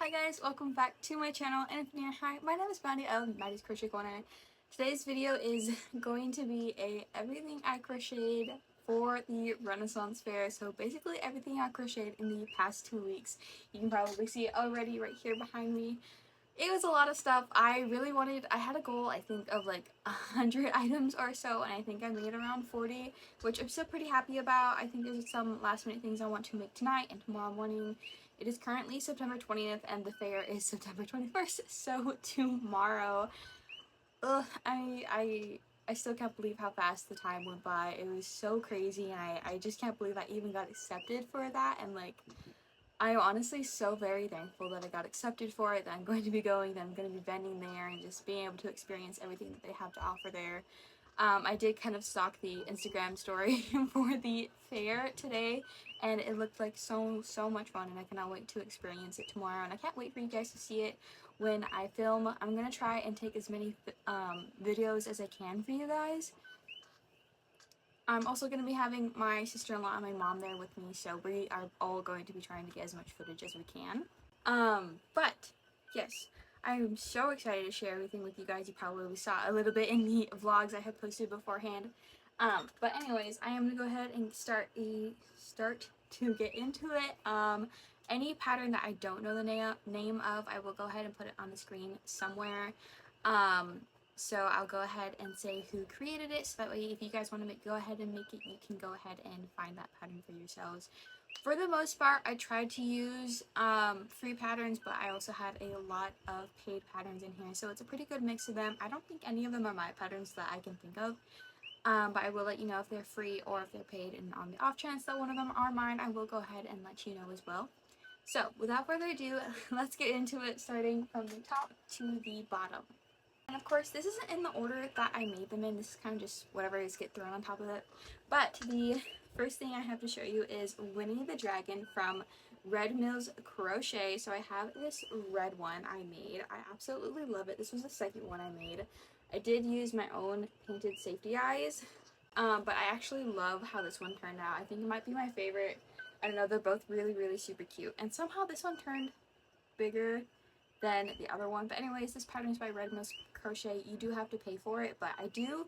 Hi guys, welcome back to my channel, and if you're new, hi, my name is Maddie of Maddie's Crochet Corner. Today's video is going to be everything I crocheted for the Renaissance Fair, so basically everything I crocheted in the past 2 weeks. You can probably see it already right here behind me. It was a lot of stuff. I had a goal, I think, of like 100 items or so, and I think I made around 40, which I'm still pretty happy about. I think there's some last minute things I want to make tonight and tomorrow morning. It is currently September 20th and the fair is September 21st, so tomorrow. I still can't believe how fast the time went by. It was so crazy, and I just can't believe I even got accepted for that, and like, I'm honestly so very thankful that I got accepted for it, that I'm going to be going, that I'm going to be vending there, and just being able to experience everything that they have to offer there. I did kind of stalk the Instagram story for the fair today, and it looked like so much fun, and I cannot wait to experience it tomorrow, and I can't wait for you guys to see it when I film. I'm going to try and take as many videos as I can for you guys. I'm also going to be having my sister-in-law and my mom there with me, so we are all going to be trying to get as much footage as we can. But, yes, I'm so excited to share everything with you guys. You probably saw a little bit in the vlogs I had posted beforehand. But anyways, I am going to go ahead and start to get into it. Any pattern that I don't know the name of, I will go ahead and put it on the screen somewhere. So I'll go ahead and say who created it, so that way if you guys want to go ahead and make it, you can go ahead and find that pattern for yourselves. For the most part, I tried to use free patterns, but I also had a lot of paid patterns in here, so it's a pretty good mix of them. I don't think any of them are my patterns that I can think of, but I will let you know if they're free or if they're paid, and on the off chance that one of them are mine, I will go ahead and let you know as well. So without further ado, let's get into it, starting from the top to the bottom. And of course, this isn't in the order that I made them in. This is kind of just whatever is get thrown on top of it. But the first thing I have to show you is Winnie the Dragon from Red Mills Crochet. So I have this red one I made. I absolutely love it. This was the second one I made. I did use my own painted safety eyes, but I actually love how this one turned out. I think it might be my favorite. I don't know, they're both really super cute. And somehow this one turned bigger than the other one. But anyways, this pattern is by Red Mills Crochet. You do have to pay for it, but I do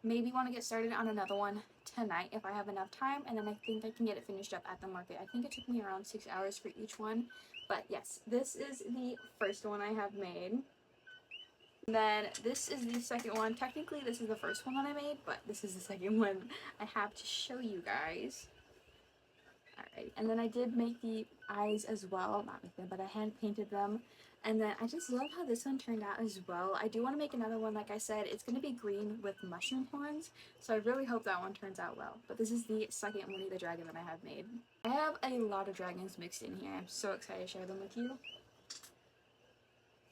maybe want to get started on another one tonight if I have enough time, and then I think I can get it finished up at the market. I think it took me around 6 hours for each one, but yes, this is the first one I have made. And then this is the second one. Technically this is the first one that I made, but this is the second one I have to show you guys. Alright, and then I did make the eyes as well, not make them, but I hand painted them. And then I just love how this one turned out as well. I do want to make another one, like I said. It's going to be green with mushroom horns, so I really hope that one turns out well. But this is the second Winnie the Dragon that I have made. I have a lot of dragons mixed in here. I'm so excited to share them with you.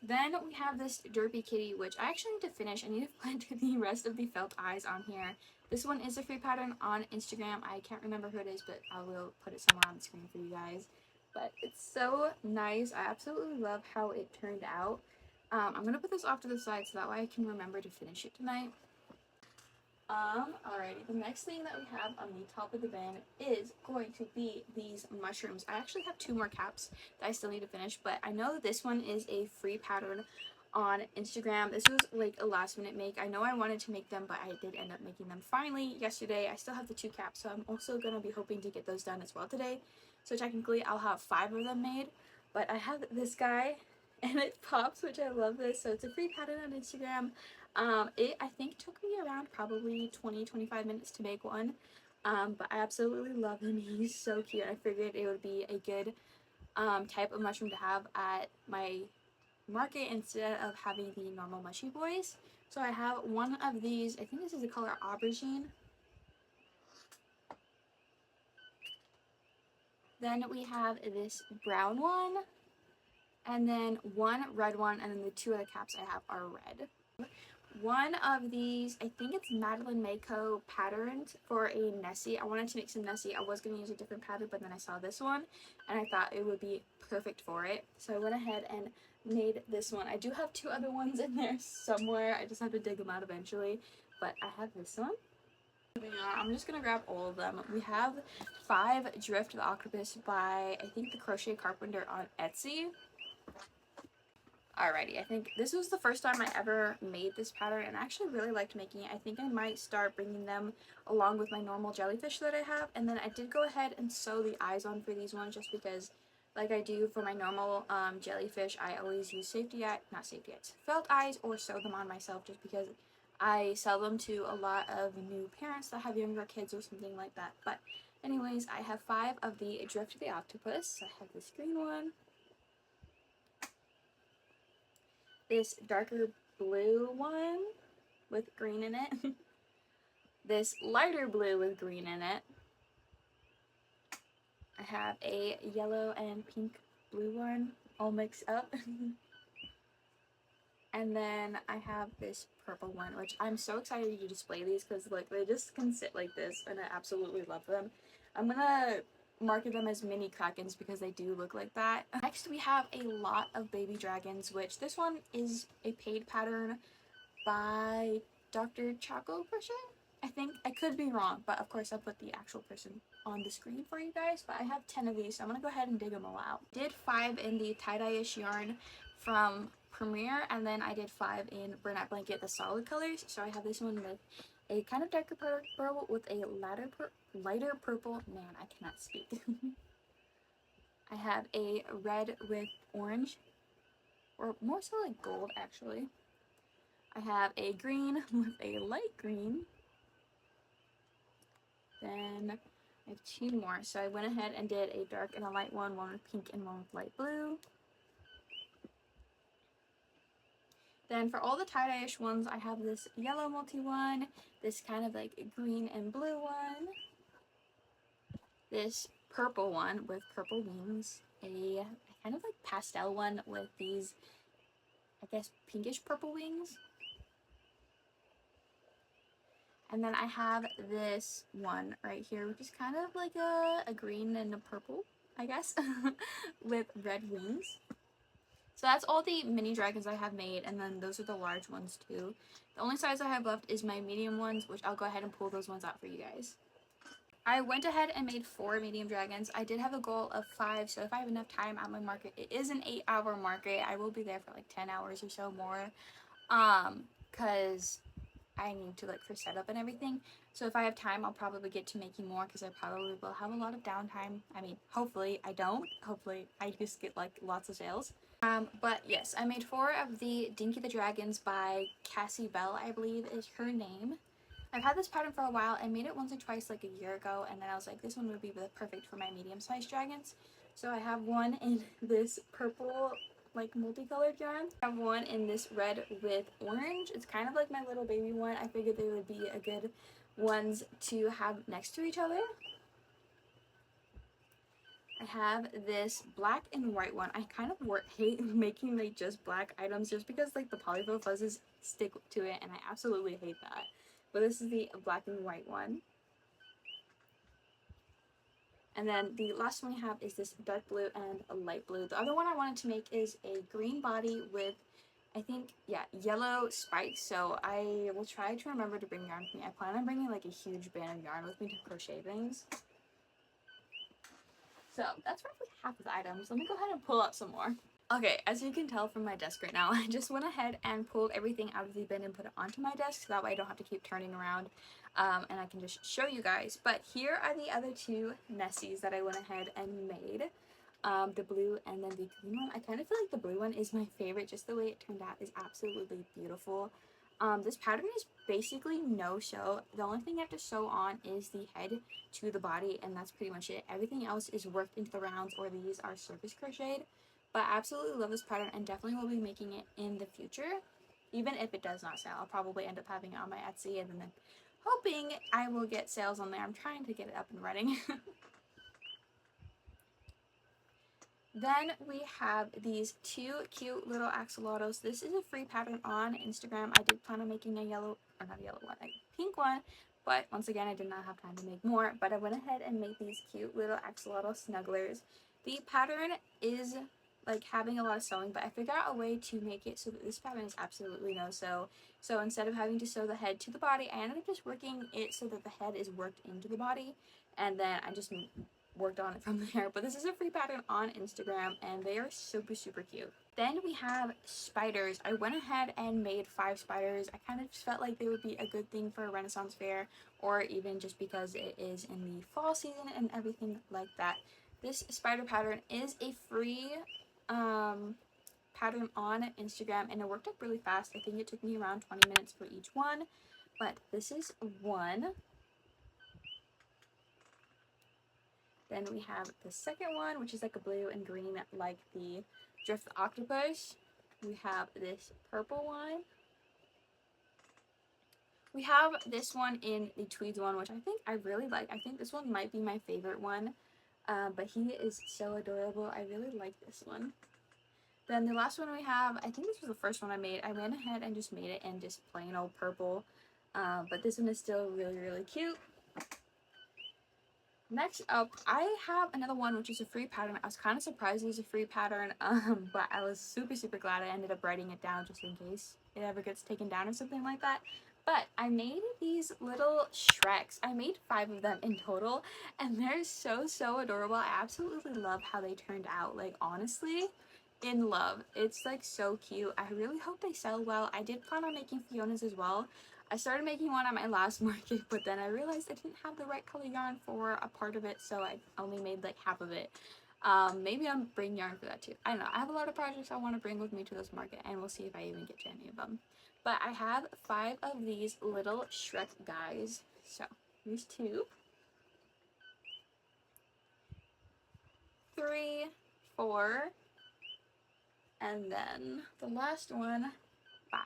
Then we have this Derpy Kitty, which I actually need to finish. I need to put the rest of the felt eyes on here. This one is a free pattern on Instagram. I can't remember who it is, but I will put it somewhere on the screen for you guys. But it's so nice. I absolutely love how it turned out. I'm going to put this off to the side so that way I can remember to finish it tonight. Alrighty, the next thing that we have on the top of the bin is going to be these mushrooms. I actually have 2 more caps that I still need to finish, but I know this one is a free pattern on Instagram. This was like a last minute make. I know I wanted to make them, but I did end up making them finally yesterday. I still have the 2 caps, so I'm also going to be hoping to get those done as well today. So technically I'll have 5 of them made, but I have this guy and it pops, which I love this. So it's a free pattern on Instagram. It I think took me around probably 20-25 minutes to make one, but I absolutely love him. He's so cute. I figured it would be a good type of mushroom to have at my market instead of having the normal mushy boys. So I have one of these. I think this is the color aubergine. Then we have this brown one, and then one red one, and then the 2 other caps I have are red. One of these, I think it's Madeline Mako patterned for a Nessie. I wanted to make some Nessie. I was going to use a different pattern, but then I saw this one, and I thought it would be perfect for it. So I went ahead and made this one. I do have 2 other ones in there somewhere. I just have to dig them out eventually, but I have this one. I'm just gonna grab all of them. We have 5 Drift the Octopus by, I think, the Crochet Carpenter on Etsy. Alrighty, I think this was the first time I ever made this pattern, and I actually really liked making it. I think I might start bringing them along with my normal jellyfish that I have. And then I did go ahead and sew the eyes on for these ones, just because, like I do for my normal jellyfish, I always use felt eyes, or sew them on myself, just because I sell them to a lot of new parents that have younger kids or something like that. But anyways, I have 5 of the Drift of the Octopus. I have this green one, this darker blue one with green in it, this lighter blue with green in it. I have a yellow and pink blue one all mixed up. And then I have this purple one, which I'm so excited to display these because like they just can sit like this and I absolutely love them. I'm gonna market them as mini krakens because they do look like that. Next we have a lot of baby dragons, which this one is a paid pattern by Dr. Choco Crochet. I think, I could be wrong, but of course I'll put the actual person on the screen for you guys. But I have 10 of these, so I'm gonna go ahead and dig them all out. Did 5 in the tie-dye-ish yarn from Premiere, and then I did 5 in Bernat Blanket, the solid colors. So I have this one with a kind of darker purple with a lighter purple. Man, I cannot speak. I have a red with orange, or more so like gold actually. I have a green with a light green. Then I have 2 more. So I went ahead and did a dark and a light one with pink and one with light blue. Then for all the tie-dye-ish ones, I have this yellow multi one, this kind of like green and blue one, this purple one with purple wings, a kind of like pastel one with these, I guess, pinkish purple wings. And then I have this one right here, which is kind of like a green and a purple, I guess, with red wings. So that's all the mini dragons I have made, and then those are the large ones too. The only size I have left is my medium ones, which I'll go ahead and pull those ones out for you guys. I went ahead and made 4 medium dragons. I did have a goal of 5, so if I have enough time at my market, it is an 8-hour market. I will be there for like 10 hours or so more, because I need to like for setup and everything. So if I have time, I'll probably get to making more because I probably will have a lot of downtime. I mean, hopefully I don't. Hopefully I just get like lots of sales. But yes, I made 4 of the Dinky the Dragons by Cassie Bell, I believe is her name. I've had this pattern for a while. I made it once or twice like a year ago, and then I was like, this one would be perfect for my medium-sized dragons. So I have one in this purple like multicolored yarn. I have one in this red with orange. It's kind of like my little baby one. I figured they would be a good ones to have next to each other. I have this black and white one. I kind of hate making like just black items just because like the polyfill fuzzes stick to it, and I absolutely hate that. But this is the black and white one. And then the last one we have is this dark blue and a light blue. The other one I wanted to make is a green body with, I think, yeah, yellow spikes. So I will try to remember to bring yarn with me. I plan on bringing like a huge band of yarn with me to crochet things. So that's roughly half of the items. Let me go ahead and pull out some more. Okay, as you can tell from my desk right now, I just went ahead and pulled everything out of the bin and put it onto my desk, so that way I don't have to keep turning around, and I can just show you guys. But here are the other 2 Nessies that I went ahead and made, the blue and then the green one. I kind of feel like the blue one is my favorite, just the way it turned out is absolutely beautiful. This pattern is basically no sew. The only thing you have to sew on is the head to the body, and that's pretty much it. Everything else is worked into the rounds, or these are surface crocheted. But I absolutely love this pattern and definitely will be making it in the future. Even if it does not sell, I'll probably end up having it on my Etsy and then hoping I will get sales on there. I'm trying to get it up and running. Then we have these 2 cute little axolotls. This is a free pattern on Instagram. I did plan on making a pink one, but once again I did not have time to make more. But I went ahead and made these cute little axolotl snugglers. The pattern is like having a lot of sewing, but I figured out a way to make it so that this pattern is absolutely no sew. So instead of having to sew the head to the body, I ended up just working it so that the head is worked into the body, and then I just worked on it from there. But this is a free pattern on Instagram, and they are super, super cute. Then we have spiders. I went ahead and made 5 spiders. I kind of just felt like they would be a good thing for a Renaissance fair, or even just because it is in the fall season and everything like that. This spider pattern is a free pattern on Instagram, and it worked up really fast. I think it took me around 20 minutes for each one, but this is one. Then we have the second one, which is like a blue and green, like the Drift Octopus. We have this purple one. We have this one in the tweeds one, which I think I really like. I think this one might be my favorite one, but he is so adorable. I really like this one. Then the last one we have, I think this was the first one I made. I went ahead and just made it in just plain old purple, but this one is still really, really cute. Next up, I have another one, which is a free pattern. I was kind of surprised it was a free pattern, but I was super, super glad I ended up writing it down just in case it ever gets taken down or something like that. But I made these little Shreks. I made 5 of them in total, and they're so, so adorable. I absolutely love how they turned out. Like, honestly, in love. It's like so cute. I really hope they sell well. I did plan on making Fiona's as well. I started making one at my last market, but then I realized I didn't have the right color yarn for a part of it, so I only made like half of it. Maybe I'll bring yarn for that too. I don't know. I have a lot of projects I want to bring with me to this market, and we'll see if I even get to any of them. But I have 5 of these little Shrek guys. So here's 2, 3, 4, and then the last one, 5.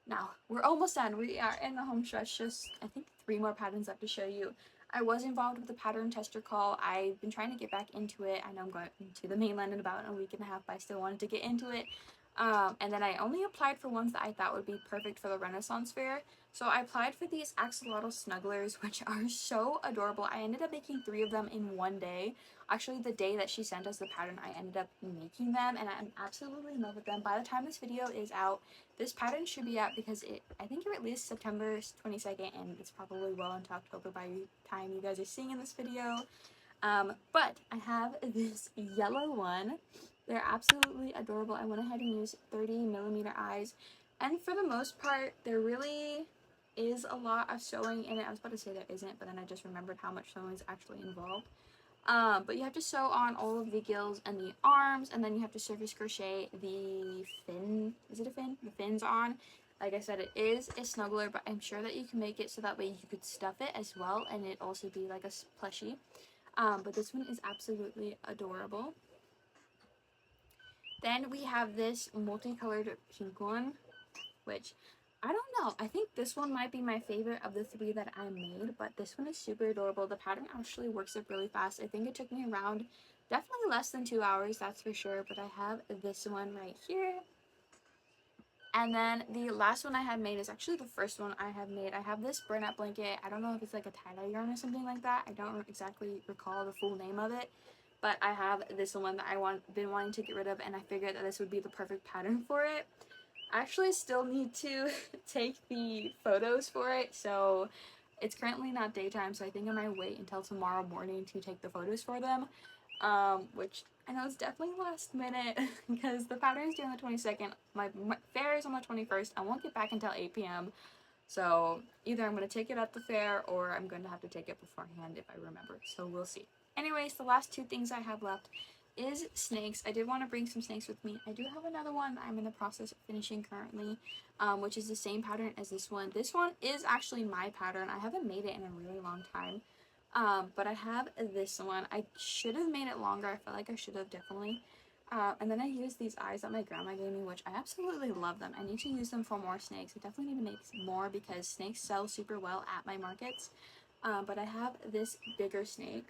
Now, we're almost done. We are in the home stretch. Just, I think, 3 more patterns left to show you. I was involved with the pattern tester call. I've been trying to get back into it. I know I'm going to the mainland in about a week and a half, but I still wanted to get into it. And then I only applied for ones that I thought would be perfect for the Renaissance Fair. So I applied for these axolotl snugglers, which are so adorable. I ended up making 3 of them in one day. Actually, the day that she sent us the pattern, I ended up making them, and I'm absolutely in love with them. By the time this video is out, this pattern should be out because I think it released September 22nd, and it's probably well into October by the time you guys are seeing this video. But I have this yellow one. They're absolutely adorable. I went ahead and used 30mm eyes, and for the most part, there really is a lot of sewing in it. I was about to say there isn't, but then I just remembered how much sewing is actually involved. But you have to sew on all of the gills and the arms, and then you have to surface crochet the fin. Is it a fin? The fins on. Like I said, it is a snuggler, but I'm sure that you can make it so that way you could stuff it as well, and it also be like a plushie. But this one is absolutely adorable. Then we have this multicolored pink one, which I don't know. I think this one might be my favorite of the 3 that I made, but this one is super adorable. The pattern actually works up really fast. I think it took me around definitely less than 2 hours, that's for sure, but I have this one right here. And then the last one I had made is actually the first one I have made. I have this burnout blanket. I don't know if it's like a tie-dye yarn or something like that. I don't exactly recall the full name of it. But I have this one that been wanting to get rid of, and I figured that this would be the perfect pattern for it. I actually still need to take the photos for it, so it's currently not daytime, so I think I might wait until tomorrow morning to take the photos for them, which I know is definitely last minute because the pattern is due on the 22nd. My fair is on the 21st. I won't get back until 8 p.m. So either I'm going to take it at the fair or I'm going to have to take it beforehand if I remember, so we'll see. Anyways, the last 2 things I have left is snakes. I did want to bring some snakes with me. I do have another one that I'm in the process of finishing currently, which is the same pattern as this one. This one is actually my pattern. I haven't made it in a really long time, but I have this one. I should have made it longer. I feel like I should have definitely. And then I used these eyes that my grandma gave me, which I absolutely love them. I need to use them for more snakes. I definitely need to make more because snakes sell super well at my markets. But I have this bigger snake.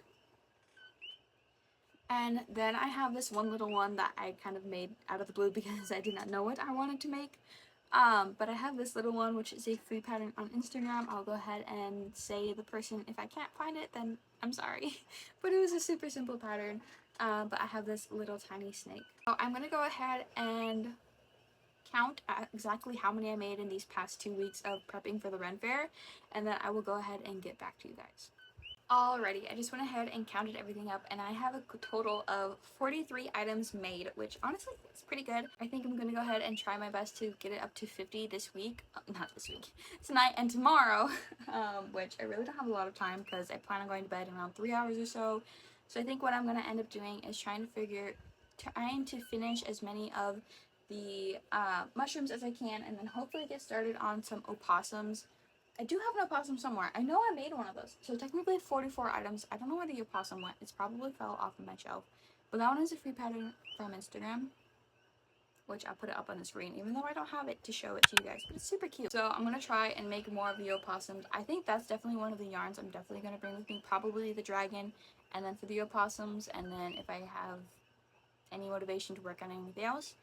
And then I have this one little one that I kind of made out of the blue because I did not know what I wanted to make. But I have this little one, which is a free pattern on Instagram. I'll go ahead and say the person, if I can't find it, then I'm sorry. But it was a super simple pattern. But I have this little tiny snake. So I'm going to go ahead and count exactly how many I made in these past 2 weeks of prepping for the Ren Fair. And then I will go ahead and get back to you guys. Alrighty, I just went ahead and counted everything up, and I have a total of 43 items made, which honestly is pretty good. I think I'm going to go ahead and try my best to get it up to 50 this week. Not this week, tonight and tomorrow, which I really don't have a lot of time because I plan on going to bed in around 3 hours or so. So I think what I'm going to end up doing is trying to finish as many of the mushrooms as I can, and then hopefully get started on some opossums. I do have an opossum somewhere. I know I made one of those. So technically 44 items. I don't know where the opossum went. It's probably fell off of my shelf. But that one is a free pattern from Instagram, which I'll put it up on the screen, even though I don't have it to show it to you guys. But it's super cute. So I'm going to try and make more of the opossums. I think that's definitely one of the yarns I'm definitely going to bring with me. Probably the dragon, and then for the opossums, and then if I have any motivation to work on anything else.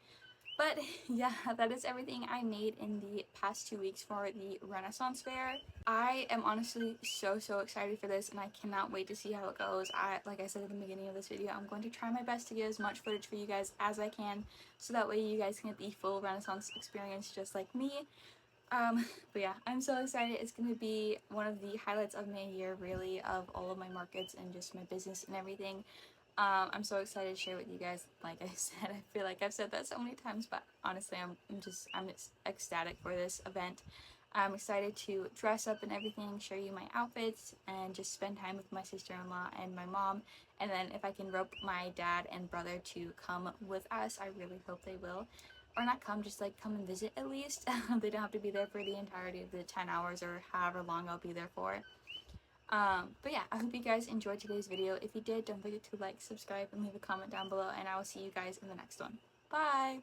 But yeah, that is everything I made in the past 2 weeks for the Renaissance Fair. I am honestly so excited for this, and I cannot wait to see how it goes. Like I said at the beginning of this video, I'm going to try my best to get as much footage for you guys as I can, so that way you guys can get the full Renaissance experience just like me. But yeah, I'm so excited. It's going to be one of the highlights of my year, really, of all of my markets and just my business and everything. I'm so excited to share with you guys. Like I said, I feel like I've said that so many times, but honestly, I'm ecstatic for this event. I'm excited to dress up and everything, show you my outfits, and just spend time with my sister-in-law and my mom. And then if I can rope my dad and brother to come with us, I really hope they will. Or not come, just like come and visit at least. They don't have to be there for the entirety of the 10 hours or however long I'll be there for. But yeah, I hope you guys enjoyed today's video. If you did, don't forget to like, subscribe, and leave a comment down below, and I will see you guys in the next one. Bye!